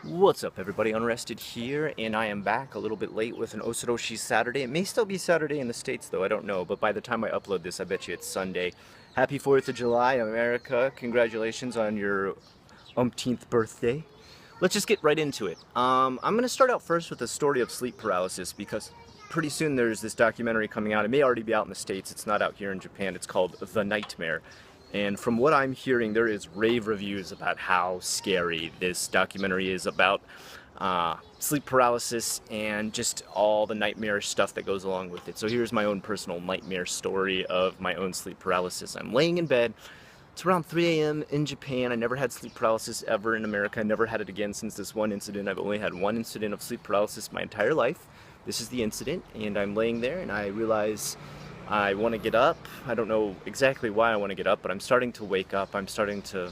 What's up everybody, Unrested here, and I am back a little bit late with an Osoroshii Saturday. It may still be Saturday in the States though, I don't know, but by the time I upload this I bet you it's Sunday. Happy 4th of July, America. Congratulations on your umpteenth birthday. Let's just get right into it. I'm going to start out first with the story of sleep paralysis because pretty soon there's this documentary coming out. It may already be out in the States, it's not out here in Japan. It's called The Nightmare. And from what I'm hearing, there is rave reviews about how scary this documentary is about sleep paralysis and just all the nightmarish stuff that goes along with it. So here's my own personal nightmare story of my own sleep paralysis. I'm laying in bed. It's around 3 a.m. in Japan. I never had sleep paralysis ever in America. I never had it again since this one incident. I've only had one incident of sleep paralysis my entire life. This is the incident, and I'm laying there and I realize I want to get up. I don't know exactly why I want to get up, but I'm starting to wake up. I'm starting to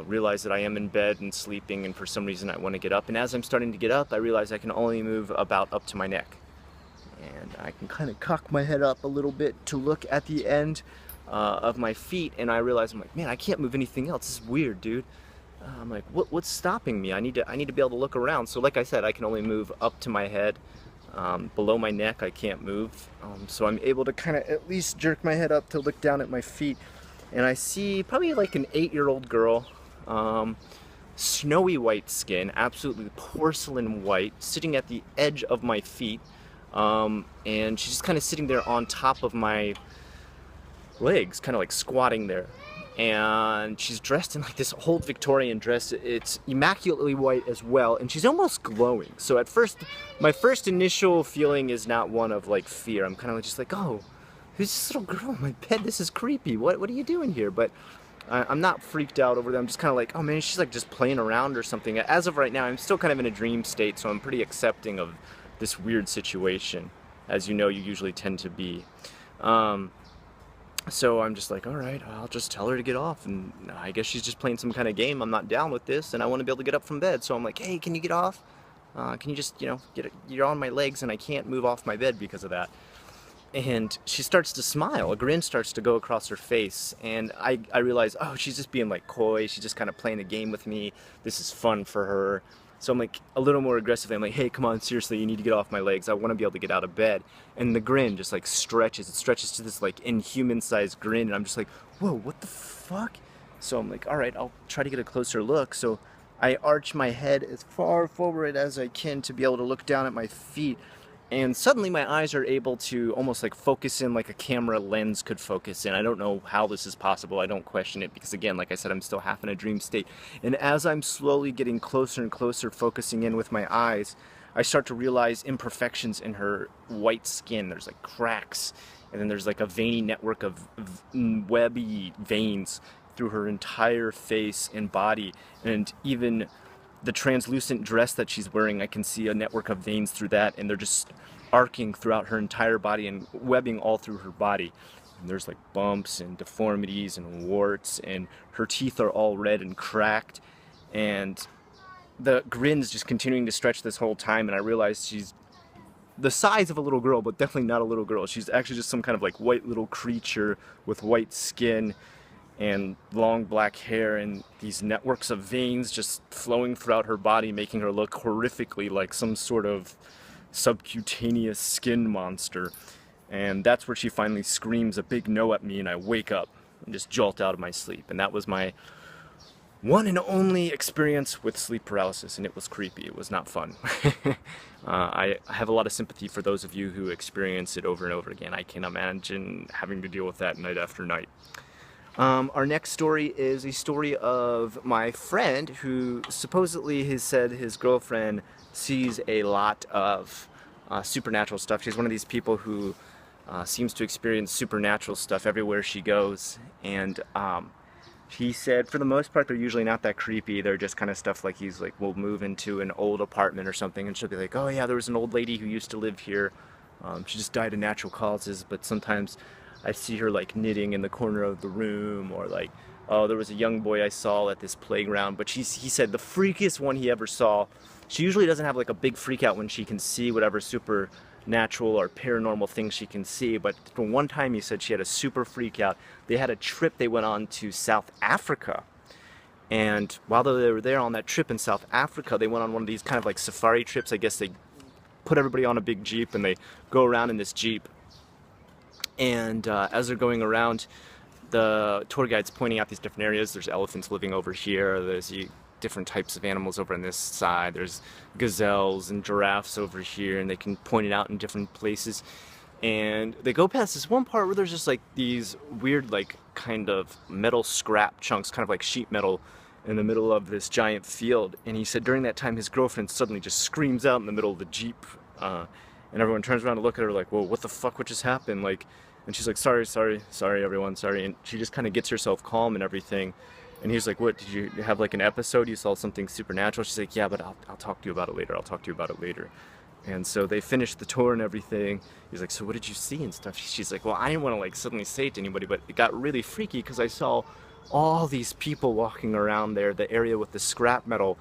realize that I am in bed and sleeping, and for some reason I want to get up. And as I'm starting to get up, I realize I can only move about up to my neck. And I can kind of cock my head up a little bit to look at the end of my feet, and I realize, I'm like, man, I can't move anything else. This is weird, dude. I'm like, what's stopping me? I need to be able to look around. So like I said, I can only move up to my head. Below my neck I can't move, so I'm able to kind of at least jerk my head up to look down at my feet, and I see probably like an 8-year-old girl, snowy white skin, absolutely porcelain white, sitting at the edge of my feet, and she's just kind of sitting there on top of my legs, kind of like squatting there. And she's dressed in like this old Victorian dress. It's immaculately white as well, and she's almost glowing. So at first, my first initial feeling is not one of like fear. I'm kind of just like, oh, who's this little girl in my bed? This is creepy. What are you doing here? But I'm not freaked out over them. I'm just kind of like, oh man, she's like just playing around or something. As of right now, I'm still kind of in a dream state, so I'm pretty accepting of this weird situation, as you know you usually tend to be. So I'm just like, all right, I'll just tell her to get off, and I guess she's just playing some kind of game. I'm not down with this, and I want to be able to get up from bed. So I'm like, hey, can you get off? Can you just, you're on my legs, and I can't move off my bed because of that. And she starts to smile. A grin starts to go across her face, and I realize, oh, she's just being like coy. She's just kind of playing a game with me. This is fun for her. So I'm like a little more aggressive. I'm like, hey, come on, seriously, you need to get off my legs. I want to be able to get out of bed. And the grin just like stretches. It stretches to this like inhuman sized grin. And I'm just like, whoa, what the fuck? So I'm like, all right, I'll try to get a closer look. So I arch my head as far forward as I can to be able to look down at my feet. And suddenly my eyes are able to almost like focus in like a camera lens could focus in. I don't know how this is possible. I don't question it because, again, like I said, I'm still half in a dream state. And as I'm slowly getting closer and closer, focusing in with my eyes, I start to realize imperfections in her white skin. There's like cracks, and then there's like a veiny network of webby veins through her entire face and body. And even the translucent dress that she's wearing, I can see a network of veins through that, and they're just arcing throughout her entire body and webbing all through her body. And there's like bumps and deformities and warts, and her teeth are all red and cracked, and the grin's just continuing to stretch this whole time. And I realize she's the size of a little girl, but definitely not a little girl. She's actually just some kind of like white little creature with white skin and long black hair, and these networks of veins just flowing throughout her body, making her look horrifically like some sort of subcutaneous skin monster. And that's where she finally screams a big no at me, and I wake up and just jolt out of my sleep. And that was my one and only experience with sleep paralysis, and it was creepy. It was not fun. I have a lot of sympathy for those of you who experience it over and over again. I can't imagine having to deal with that night after night. Our next story is a story of my friend who supposedly has said his girlfriend sees a lot of supernatural stuff. She's one of these people who seems to experience supernatural stuff everywhere she goes. And he said for the most part they're usually not that creepy. They're just kind of stuff like he's like, we'll move into an old apartment or something, and she'll be like, oh yeah, there was an old lady who used to live here. She just died of natural causes, but sometimes I see her like knitting in the corner of the room, or like, oh, there was a young boy I saw at this playground. But he said the freakiest one he ever saw, she usually doesn't have like a big freak out when she can see whatever supernatural or paranormal thing she can see. But for one time he said she had a super freak out. They had a trip they went on to South Africa, And while they were there on that trip in South Africa, they went on one of these kind of like safari trips. I guess they put everybody on a big Jeep and they go around in this Jeep. And as they're going around, the tour guide's pointing out these different areas. There's elephants living over here. There's different types of animals over on this side. There's gazelles and giraffes over here, and they can point it out in different places. And they go past this one part where there's just like these weird, like, kind of metal scrap chunks, kind of like sheet metal, in the middle of this giant field. And he said during that time his girlfriend suddenly just screams out in the middle of the Jeep, and everyone turns around to look at her like, whoa, what the fuck, what just happened? Like, and she's like, sorry everyone, sorry. And she just kind of gets herself calm and everything. And he's like, what, did you have like an episode? You saw something supernatural? She's like, yeah, but I'll talk to you about it later. I'll talk to you about it later. And so they finished the tour and everything. He's like, so what did you see and stuff? She's like, well, I didn't want to like suddenly say it to anybody, but it got really freaky because I saw all these people walking around there, the area with the scrap metal,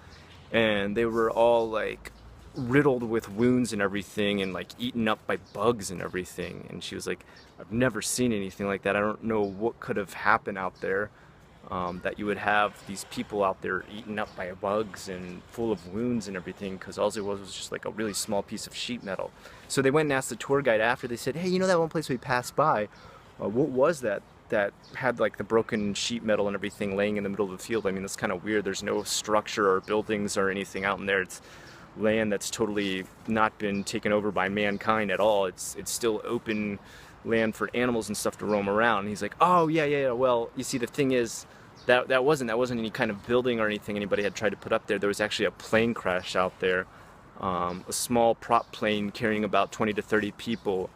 and they were all like riddled with wounds and everything, and like eaten up by bugs and everything. And she was like, I've never seen anything like that. I don't know what could have happened out there, that you would have these people out there eaten up by bugs and full of wounds and everything, because all it was just like a really small piece of sheet metal. So they went and asked the tour guide after. They said, hey, you know that one place we passed by, what was that had like the broken sheet metal and everything laying in the middle of the field? I mean, that's kind of weird. There's no structure or buildings or anything out in there. It's land that's totally not been taken over by mankind at all. It's still open land for animals and stuff to roam around. And he's like, oh yeah, well, you see, the thing is that wasn't any kind of building or anything anybody had tried to put up there. There was actually a plane crash out there. A small prop plane carrying about 20 to 30 people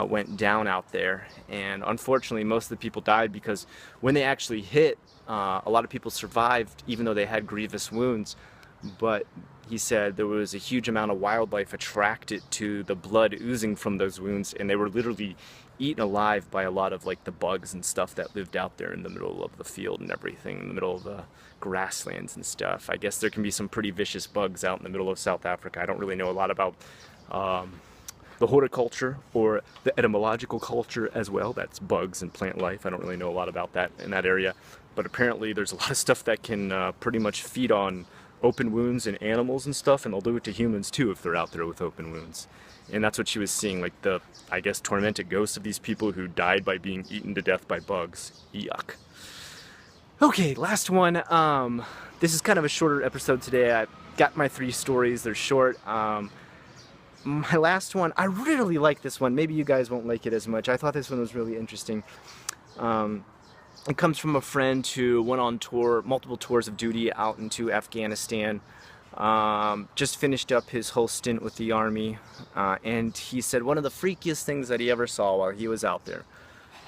went down out there, and unfortunately most of the people died because when they actually hit, a lot of people survived even though they had grievous wounds. But he said there was a huge amount of wildlife attracted to the blood oozing from those wounds, and they were literally eaten alive by a lot of like the bugs and stuff that lived out there in the middle of the field and everything, in the middle of the grasslands and stuff. I guess there can be some pretty vicious bugs out in the middle of South Africa. I don't really know a lot about the horticulture or the etymological culture as well. That's bugs and plant life. I don't really know a lot about that in that area, but apparently there's a lot of stuff that can pretty much feed on open wounds in animals and stuff, and they'll do it to humans too if they're out there with open wounds. And that's what she was seeing, like the, I guess, tormented ghosts of these people who died by being eaten to death by bugs. Yuck. Okay, last one. This is kind of a shorter episode today. I got my 3 stories. They're short. My last one, I really like this one. Maybe you guys won't like it as much. I thought this one was really interesting. It comes from a friend who went on tour, multiple tours of duty out into Afghanistan. Just finished up his whole stint with the army, and he said one of the freakiest things that he ever saw while he was out there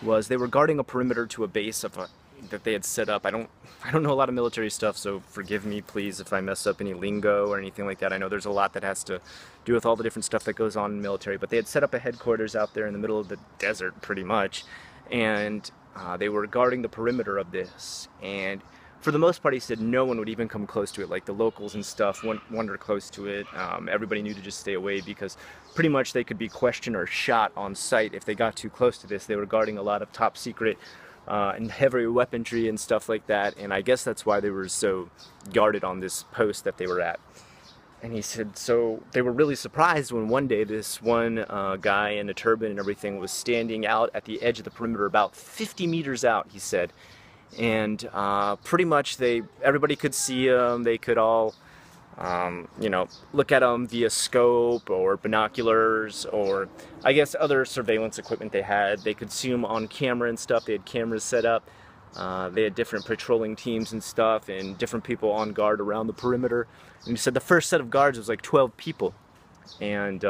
was they were guarding a perimeter to a base that they had set up. I don't know a lot of military stuff, so forgive me please if I mess up any lingo or anything like that. I know there's a lot that has to do with all the different stuff that goes on in military, but they had set up a headquarters out there in the middle of the desert pretty much, and they were guarding the perimeter of this. And for the most part, he said no one would even come close to it. Like the locals and stuff weren't close to it. Everybody knew to just stay away because pretty much they could be questioned or shot on sight if they got too close to this. They were guarding a lot of top secret and heavy weaponry and stuff like that, and I guess that's why they were so guarded on this post that they were at. And he said, so they were really surprised when one day this one guy in a turban and everything was standing out at the edge of the perimeter about 50 meters out, he said. And pretty much everybody could see him. They could all, look at him via scope or binoculars or I guess other surveillance equipment they had. They could see him on camera and stuff. They had cameras set up. They had different patrolling teams and stuff and different people on guard around the perimeter. And he said the first set of guards was like 12 people. And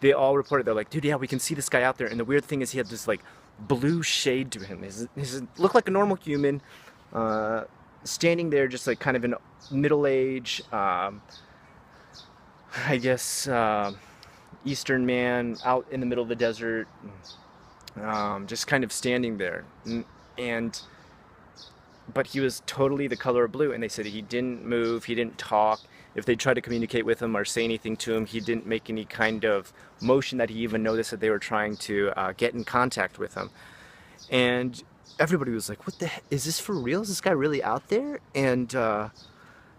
they all reported, they're like, dude, yeah, we can see this guy out there. And the weird thing is he had this like blue shade to him. He looked like a normal human, standing there just like kind of in middle age, I guess Eastern man out in the middle of the desert, just kind of standing there. But he was totally the color of blue, and they said he didn't move, he didn't talk. If they tried to communicate with him or say anything to him, he didn't make any kind of motion that he even noticed that they were trying to get in contact with him. And everybody was like, what the heck? Is this for real? Is this guy really out there? And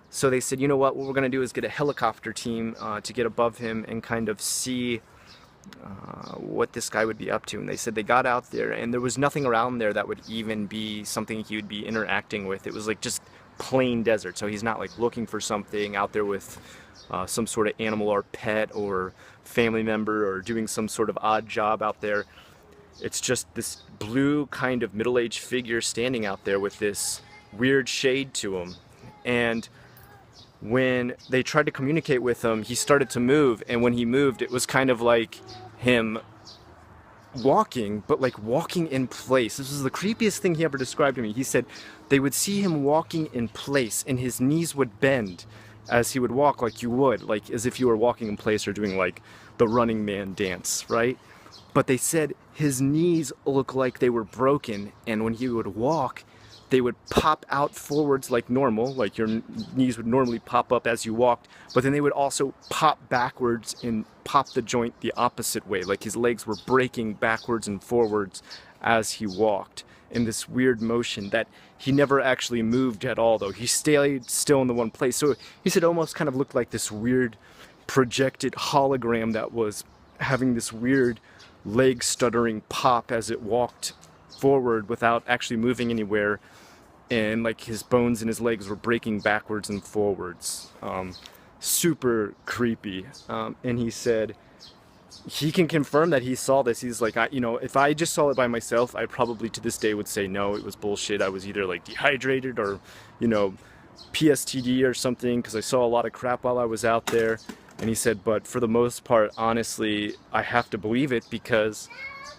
so they said, you know what we're going to do is get a helicopter team to get above him and kind of see what this guy would be up to. And they said they got out there and there was nothing around there that would even be something he would be interacting with. It was like just plain desert. So he's not like looking for something out there with some sort of animal or pet or family member or doing some sort of odd job out there. It's just this blue kind of middle-aged figure standing out there with this weird shade to him. And when they tried to communicate with him, he started to move, and when he moved, it was kind of like him walking, but like walking in place. This was the creepiest thing he ever described to me. He said they would see him walking in place, and his knees would bend as he would walk, like you would, like as if you were walking in place or doing like the Running Man dance, right? But they said his knees looked like they were broken, and when he would walk, they would pop out forwards like normal, like your knees would normally pop up as you walked, but then they would also pop backwards and pop the joint the opposite way, like his legs were breaking backwards and forwards as he walked in this weird motion that he never actually moved at all, though. He stayed still in the one place. So he said it almost kind of looked like this weird projected hologram that was having this weird leg stuttering pop as it walked forward without actually moving anywhere, and like his bones in his legs were breaking backwards and forwards. Super creepy. And he said he can confirm that he saw this. He's like, you know, if I just saw it by myself, I probably to this day would say no, it was bullshit. I was either like dehydrated or, you know, PSTD or something, because I saw a lot of crap while I was out there. And he said, but for the most part, honestly, I have to believe it because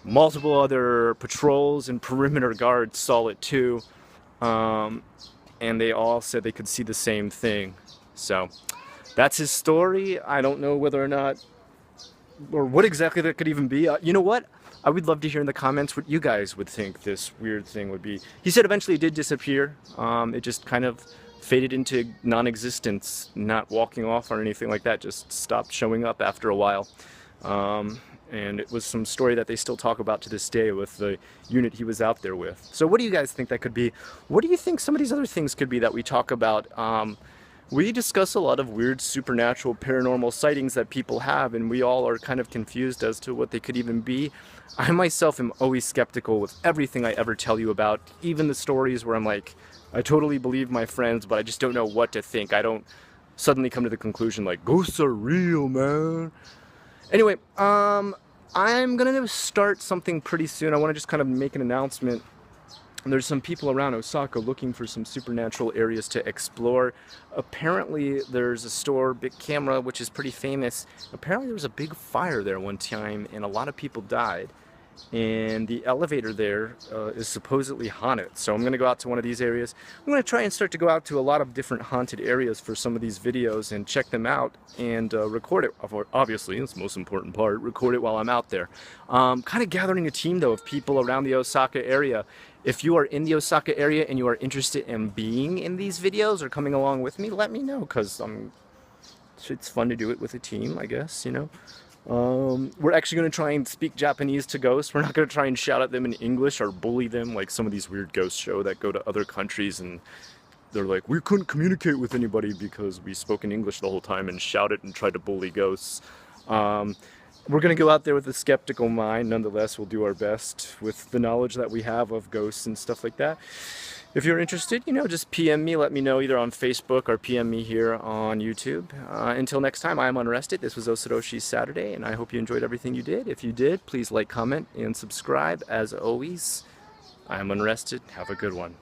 multiple other patrols and perimeter guards saw it too. And they all said they could see the same thing. So that's his story. I don't know whether or not, or what exactly that could even be. You know what? I would love to hear in the comments what you guys would think this weird thing would be. He said eventually it did disappear. It just kind of faded into non-existence, not walking off or anything like that, just stopped showing up after a while. And it was some story that they still talk about to this day with the unit he was out there with. So what do you guys think that could be? What do you think some of these other things could be that we talk about? We discuss a lot of weird supernatural paranormal sightings that people have, and we all are kind of confused as to what they could even be. I myself am always skeptical with everything I ever tell you about, even the stories where I'm like, I totally believe my friends, but I just don't know what to think. I don't suddenly come to the conclusion like, ghosts are real, man. Anyway, I'm gonna start something pretty soon. I want to just kind of make an announcement. There's some people around Osaka looking for some supernatural areas to explore. Apparently there's a store, Big Camera, which is pretty famous. Apparently there was a big fire there one time and a lot of people died. And the elevator there is supposedly haunted. So I'm going to go out to one of these areas. I'm going to try and start to go out to a lot of different haunted areas for some of these videos and check them out and record it. Obviously, that's the most important part, record it while I'm out there. Kind of gathering a team though of people around the Osaka area. If you are in the Osaka area and you are interested in being in these videos or coming along with me, let me know, because it's fun to do it with a team, I guess, you know. We're actually going to try and speak Japanese to ghosts. We're not going to try and shout at them in English or bully them like some of these weird ghost shows that go to other countries and they're like, we couldn't communicate with anybody because we spoke in English the whole time and shouted and tried to bully ghosts. We're going to go out there with a skeptical mind. Nonetheless, we'll do our best with the knowledge that we have of ghosts and stuff like that. If you're interested, you know, just PM me, let me know either on Facebook or PM me here on YouTube. Until next time, I am Unrested. This was Osoroshii Saturday, and I hope you enjoyed everything you did. If you did, please like, comment, and subscribe. As always, I am Unrested. Have a good one.